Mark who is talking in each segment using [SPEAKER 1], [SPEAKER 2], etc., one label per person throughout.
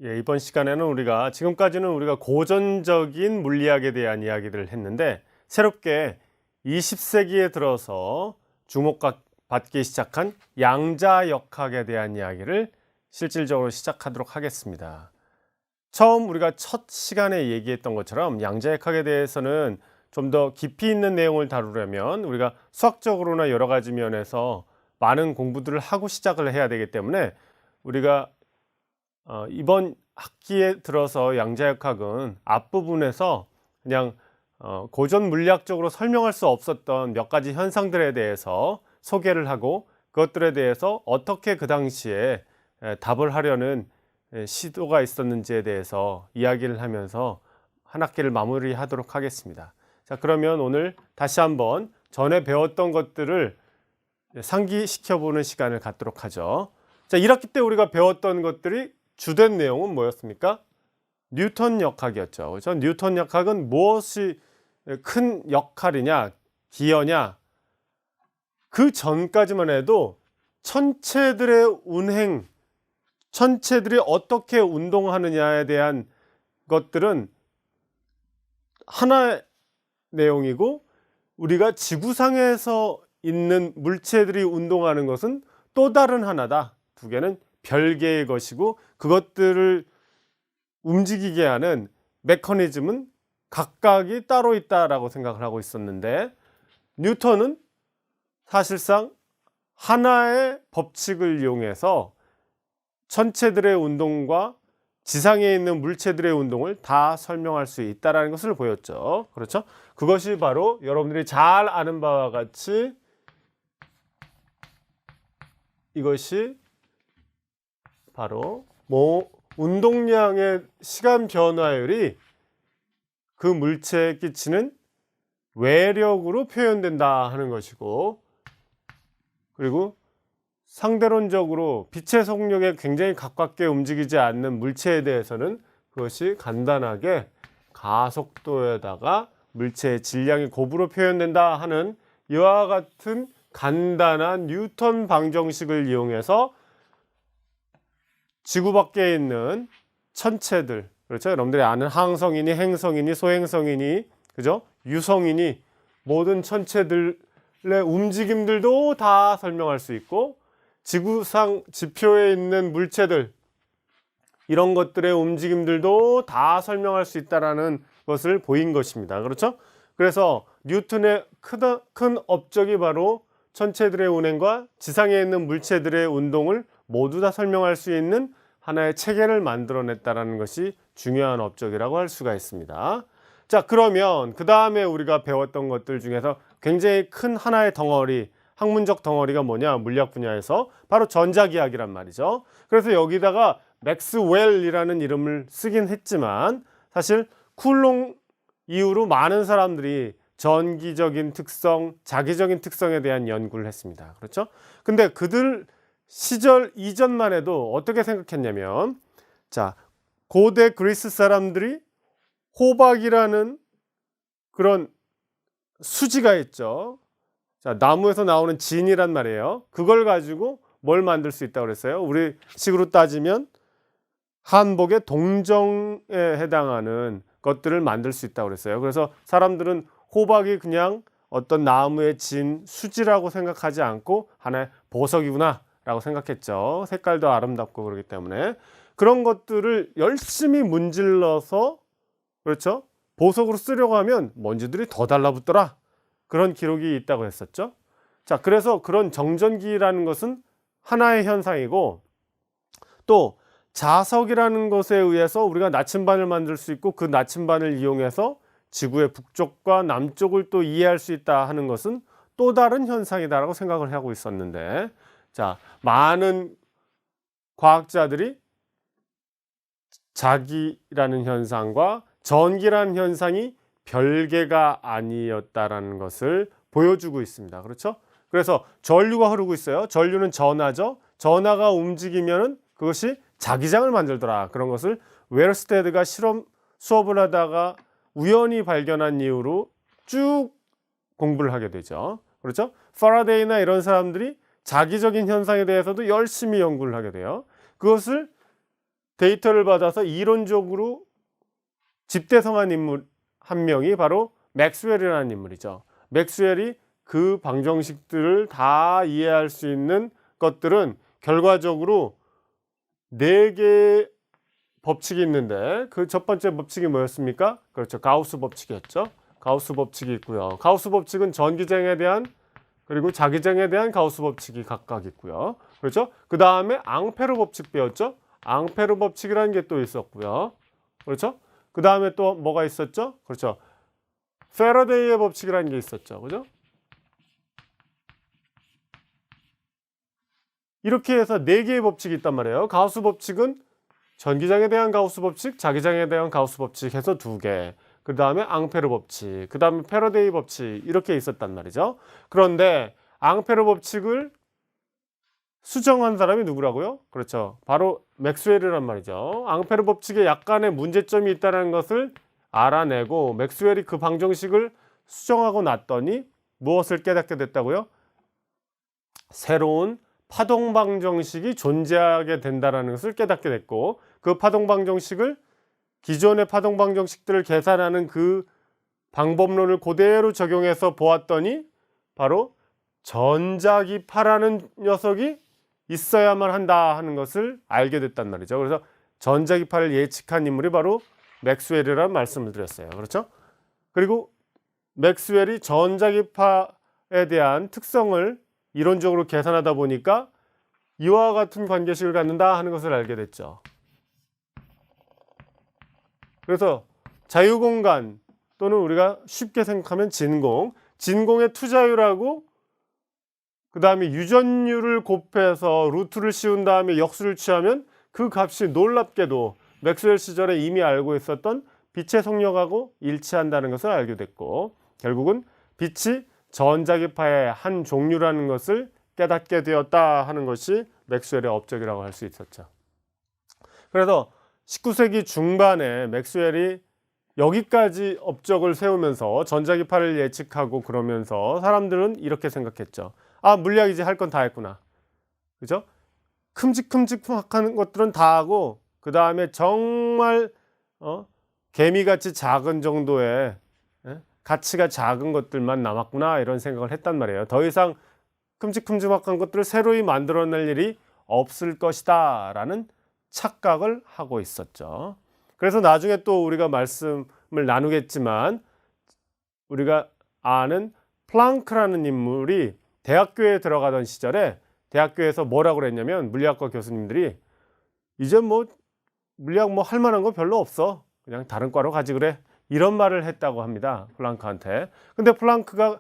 [SPEAKER 1] 예, 이번 시간에는 지금까지는 우리가 고전적인 물리학에 대한 이야기를 했는데 새롭게 20세기에 들어서 주목받기 시작한 양자역학에 대한 이야기를 실질적으로 시작하도록 하겠습니다. 처음 우리가 첫 시간에 얘기했던 것처럼 양자역학에 대해서는 좀 더 깊이 있는 내용을 다루려면 우리가 수학적으로나 여러 가지 면에서 많은 공부들을 하고 시작을 해야 되기 때문에 우리가 이번 학기에 들어서 양자역학은 앞부분에서 그냥 고전 물리학적으로 설명할 수 없었던 몇 가지 현상들에 대해서 소개를 하고 그것들에 대해서 어떻게 그 당시에 답을 하려는 시도가 있었는지에 대해서 이야기를 하면서 한 학기를 마무리하도록 하겠습니다. 자, 그러면 오늘 다시 한번 전에 배웠던 것들을 상기시켜 보는 시간을 갖도록 하죠. 자, 1학기 때 우리가 배웠던 것들이 주된 내용은 뭐였습니까? 뉴턴 역학이었죠. 그렇죠? 뉴턴 역학은 무엇이 큰 역할이냐, 기여냐, 그 전까지만 해도 천체들의 운행, 천체들이 어떻게 운동하느냐에 대한 것들은 하나의 내용이고, 우리가 지구상에서 있는 물체들이 운동하는 것은 또 다른 하나다. 두 개는 별개의 것이고 그것들을 움직이게 하는 메커니즘은 각각이 따로 있다라고 생각을 하고 있었는데, 뉴턴은 사실상 하나의 법칙을 이용해서 천체들의 운동과 지상에 있는 물체들의 운동을 다 설명할 수 있다는 것을 보였죠. 그렇죠? 그것이 바로 여러분들이 잘 아는 바와 같이 이것이 바로 운동량의 시간 변화율이 그 물체에 끼치는 외력으로 표현된다 하는 것이고, 그리고 상대론적으로 빛의 속력에 굉장히 가깝게 움직이지 않는 물체에 대해서는 그것이 간단하게 가속도에다가 물체의 질량이 곱으로 표현된다 하는 이와 같은 간단한 뉴턴 방정식을 이용해서 지구 밖에 있는 천체들, 그렇죠? 여러분들이 아는 항성이니 행성이니 소행성이니, 그죠? 유성이니 모든 천체들의 움직임들도 다 설명할 수 있고, 지구상 지표에 있는 물체들, 이런 것들의 움직임들도 다 설명할 수 있다라는 것을 보인 것입니다. 그렇죠? 그래서 뉴턴의 큰 업적이 바로 천체들의 운행과 지상에 있는 물체들의 운동을 모두 다 설명할 수 있는 하나의 체계를 만들어냈다는 것이 중요한 업적이라고 할 수가 있습니다. 자, 그러면 그 다음에 우리가 배웠던 것들 중에서 굉장히 큰 하나의 덩어리, 학문적 덩어리가 뭐냐, 물리학 분야에서 바로 전자기학이란 말이죠. 그래서 여기다가 맥스웰이라는 이름을 쓰긴 했지만 사실 쿨롱 이후로 많은 사람들이 전기적인 특성, 자기적인 특성에 대한 연구를 했습니다. 그렇죠? 근데 그들 시절 이전만 해도 어떻게 생각했냐면, 자, 고대 그리스 사람들이 호박이라는 그런 수지가 있죠. 자, 나무에서 나오는 진이란 말이에요. 그걸 가지고 뭘 만들 수 있다고 그랬어요? 우리 식으로 따지면 한복의 동정에 해당하는 것들을 만들 수 있다고 그랬어요. 그래서 사람들은 호박이 그냥 어떤 나무의 진, 수지라고 생각하지 않고 하나의 보석이구나 라고 생각했죠. 색깔도 아름답고 그렇기 때문에 그런 것들을 열심히 문질러서, 그렇죠, 보석으로 쓰려고 하면 먼지들이 더 달라붙더라, 그런 기록이 있다고 했었죠. 자, 그래서 그런 정전기라는 것은 하나의 현상이고, 또 자석이라는 것에 의해서 우리가 나침반을 만들 수 있고 그 나침반을 이용해서 지구의 북쪽과 남쪽을 또 이해할 수 있다 하는 것은 또 다른 현상이다라고 생각을 하고 있었는데, 자, 많은 과학자들이 자기라는 현상과 전기라는 현상이 별개가 아니었다라는 것을 보여주고 있습니다. 그렇죠? 그래서 전류가 흐르고 있어요. 전류는 전하죠. 전하가 움직이면은 그것이 자기장을 만들더라. 그런 것을 웨르스테드가 수업을 하다가 우연히 발견한 이후로 쭉 공부를 하게 되죠. 그렇죠? 파라데이나 이런 사람들이 자기적인 현상에 대해서도 열심히 연구를 하게 돼요. 그것을 데이터를 받아서 이론적으로 집대성한 인물 한 명이 바로 맥스웰이라는 인물이죠. 맥스웰이 그 방정식들을 다 이해할 수 있는 것들은 결과적으로 4개의 법칙이 있는데 그 첫 번째 법칙이 뭐였습니까? 그렇죠. 가우스 법칙이었죠. 가우스 법칙이 있고요. 가우스 법칙은 전기쟁에 대한 그리고 자기쟁에 대한 가우스 법칙이 각각 있고요. 그렇죠? 그 다음에 앙페르 법칙 배웠죠? 앙페르 법칙이라는 게 또 있었고요. 그렇죠? 그 다음에 또 뭐가 있었죠? 그렇죠. 패러데이의 법칙이라는 게 있었죠. 그죠? 이렇게 해서 4개의 법칙이 있단 말이에요. 가우스 법칙은 전기장에 대한 가우스 법칙, 자기장에 대한 가우스 법칙 해서 2개. 그 다음에 앙페르 법칙, 그 다음에 패러데이 법칙 이렇게 있었단 말이죠. 그런데 앙페르 법칙을 수정한 사람이 누구라고요? 그렇죠. 바로 맥스웰이란 말이죠. 앙페르 법칙에 약간의 문제점이 있다는 것을 알아내고 맥스웰이 그 방정식을 수정하고 났더니 무엇을 깨닫게 됐다고요? 새로운 파동 방정식이 존재하게 된다는 것을 깨닫게 됐고 그 파동 방정식을 기존의 파동 방정식들을 계산하는 그 방법론을 그대로 적용해서 보았더니 바로 전자기파라는 녀석이 있어야만 한다 하는 것을 알게 됐단 말이죠. 그래서 전자기파를 예측한 인물이 바로 맥스웰이라는 말씀을 드렸어요. 그렇죠? 그리고 맥스웰이 전자기파에 대한 특성을 이론적으로 계산하다 보니까 이와 같은 관계식을 갖는다 하는 것을 알게 됐죠. 그래서 자유공간 또는 우리가 쉽게 생각하면 진공의 투자율하고 그 다음에 유전율을 곱해서 루트를 씌운 다음에 역수를 취하면 그 값이 놀랍게도 맥스웰 시절에 이미 알고 있었던 빛의 속력하고 일치한다는 것을 알게 됐고 결국은 빛이 전자기파의 한 종류라는 것을 깨닫게 되었다 하는 것이 맥스웰의 업적이라고 할 수 있었죠. 그래서 19세기 중반에 맥스웰이 여기까지 업적을 세우면서 전자기파를 예측하고 그러면서 사람들은 이렇게 생각했죠. 아, 물리학이지 할 건 다 했구나. 그죠? 큼직큼직한 것들은 다 하고 그 다음에 정말 개미같이 작은 정도의 가치가 작은 것들만 남았구나 이런 생각을 했단 말이에요. 더 이상 큼직큼직한 것들을 새로이 만들어낼 일이 없을 것이다 라는 착각을 하고 있었죠. 그래서 나중에 또 우리가 말씀을 나누겠지만 우리가 아는 플랑크라는 인물이 대학교에 들어가던 시절에 대학교에서 뭐라고 그랬냐면 물리학과 교수님들이 이제 뭐 물리학 뭐 할 만한 거 별로 없어. 그냥 다른 과로 가지 그래. 이런 말을 했다고 합니다. 플랑크한테. 근데 플랑크가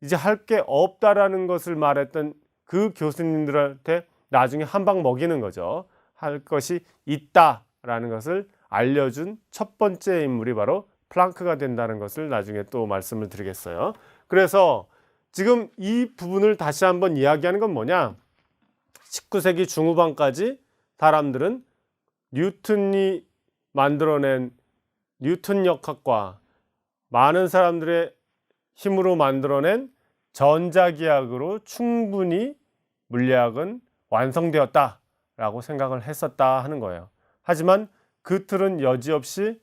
[SPEAKER 1] 이제 할 게 없다라는 것을 말했던 그 교수님들한테 나중에 한 방 먹이는 거죠. 할 것이 있다라는 것을 알려준 첫 번째 인물이 바로 플랑크가 된다는 것을 나중에 또 말씀을 드리겠어요. 그래서 지금 이 부분을 다시 한번 이야기하는 건 뭐냐? 19세기 중후반까지 사람들은 뉴턴이 만들어낸 뉴턴 역학과 많은 사람들의 힘으로 만들어낸 전자기학으로 충분히 물리학은 완성되었다라고 생각을 했었다 하는 거예요. 하지만 그 틀은 여지없이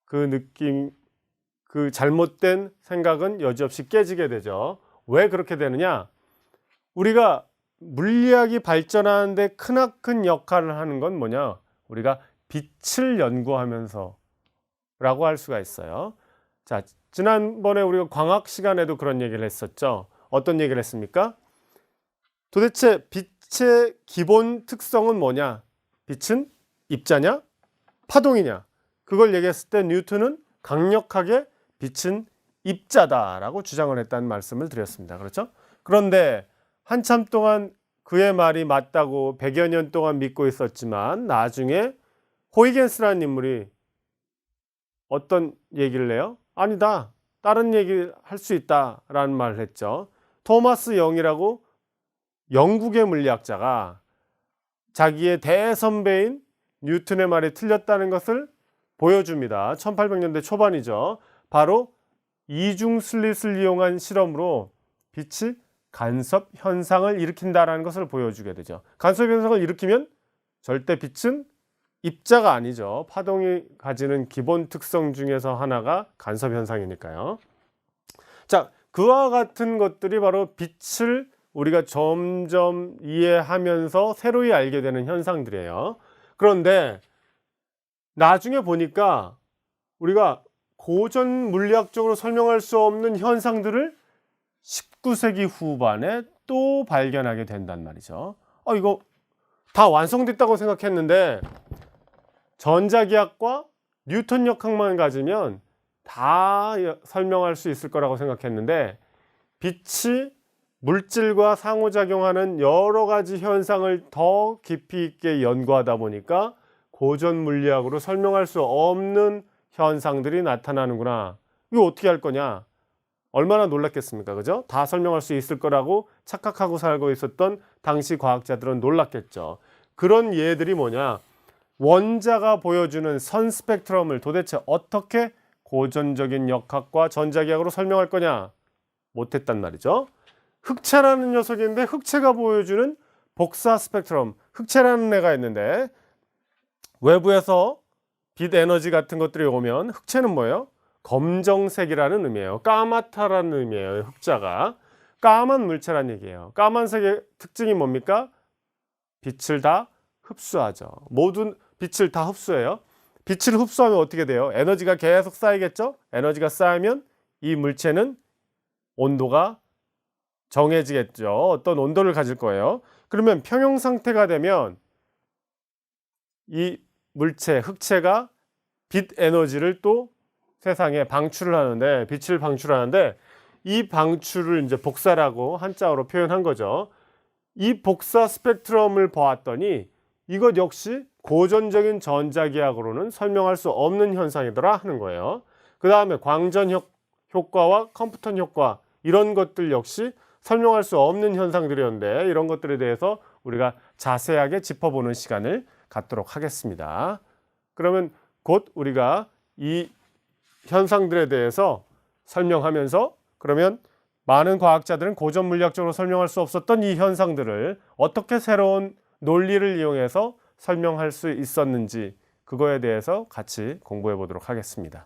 [SPEAKER 1] 그 잘못된 생각은 여지없이 깨지게 되죠. 왜 그렇게 되느냐? 우리가 물리학이 발전하는데 크나큰 역할을 하는 건 뭐냐? 우리가 빛을 연구하면서 라고 할 수가 있어요. 자, 지난번에 우리가 광학 시간에도 그런 얘기를 했었죠. 어떤 얘기를 했습니까? 도대체 빛의 기본 특성은 뭐냐? 빛은 입자냐? 파동이냐? 그걸 얘기했을 때 뉴턴은 강력하게 빛은 입자다라고 주장을 했다는 말씀을 드렸습니다. 그렇죠? 그런데 한참 동안 그의 말이 맞다고 100여 년 동안 믿고 있었지만 나중에 호이겐스라는 인물이 어떤 얘기를 해요? 아니다. 다른 얘기를 할 수 있다라는 말을 했죠. 토마스 영이라고 영국의 물리학자가 자기의 대선배인 뉴턴의 말이 틀렸다는 것을 보여줍니다. 1800년대 초반이죠. 바로 이중 슬릿을 이용한 실험으로 빛이 간섭 현상을 일으킨다는 것을 보여주게 되죠. 간섭 현상을 일으키면 절대 빛은 입자가 아니죠. 파동이 가지는 기본 특성 중에서 하나가 간섭 현상이니까요. 자, 그와 같은 것들이 바로 빛을 우리가 점점 이해하면서 새로이 알게 되는 현상들이에요. 그런데 나중에 보니까 우리가 고전 물리학적으로 설명할 수 없는 현상들을 19세기 후반에 또 발견하게 된단 말이죠. 이거 다 완성됐다고 생각했는데 전자기학과 뉴턴 역학만 가지면 다 설명할 수 있을 거라고 생각했는데 빛이 물질과 상호작용하는 여러 가지 현상을 더 깊이 있게 연구하다 보니까 고전 물리학으로 설명할 수 없는 현상들이 나타나는구나. 이거 어떻게 할 거냐? 얼마나 놀랐겠습니까? 그죠? 다 설명할 수 있을 거라고 착각하고 살고 있었던 당시 과학자들은 놀랐겠죠. 그런 예들이 뭐냐? 원자가 보여주는 선 스펙트럼을 도대체 어떻게 고전적인 역학과 전자기학으로 설명할 거냐? 못했단 말이죠. 흑체라는 녀석인데 흑체가 보여주는 복사 스펙트럼, 흑체라는 애가 있는데 외부에서 빛 에너지 같은 것들이 오면 흑체는 뭐예요? 검정색이라는 의미예요. 까맣다라는 의미예요. 흑자가 까만 물체란 얘기예요. 까만색의 특징이 뭡니까? 빛을 다 흡수하죠. 모든 빛을 다 흡수해요. 빛을 흡수하면 어떻게 돼요? 에너지가 계속 쌓이겠죠? 에너지가 쌓이면 이 물체는 온도가 정해지겠죠. 어떤 온도를 가질 거예요. 그러면 평형 상태가 되면 이 물체, 흑체가 빛 에너지를 또 세상에 방출을 하는데, 빛을 방출하는데 이 방출을 이제 복사라고 한자어로 표현한 거죠. 이 복사 스펙트럼을 보았더니 이것 역시 고전적인 전자기학으로는 설명할 수 없는 현상이더라 하는 거예요. 그 다음에 광전 효과와 컴프턴 효과, 이런 것들 역시 설명할 수 없는 현상들이었는데 이런 것들에 대해서 우리가 자세하게 짚어보는 시간을 갖도록 하겠습니다. 그러면 곧 우리가 이 현상들에 대해서 설명하면서, 그러면 많은 과학자들은 고전 물리학적으로 설명할 수 없었던 이 현상들을 어떻게 새로운 논리를 이용해서 설명할 수 있었는지, 그거에 대해서 같이 공부해 보도록 하겠습니다.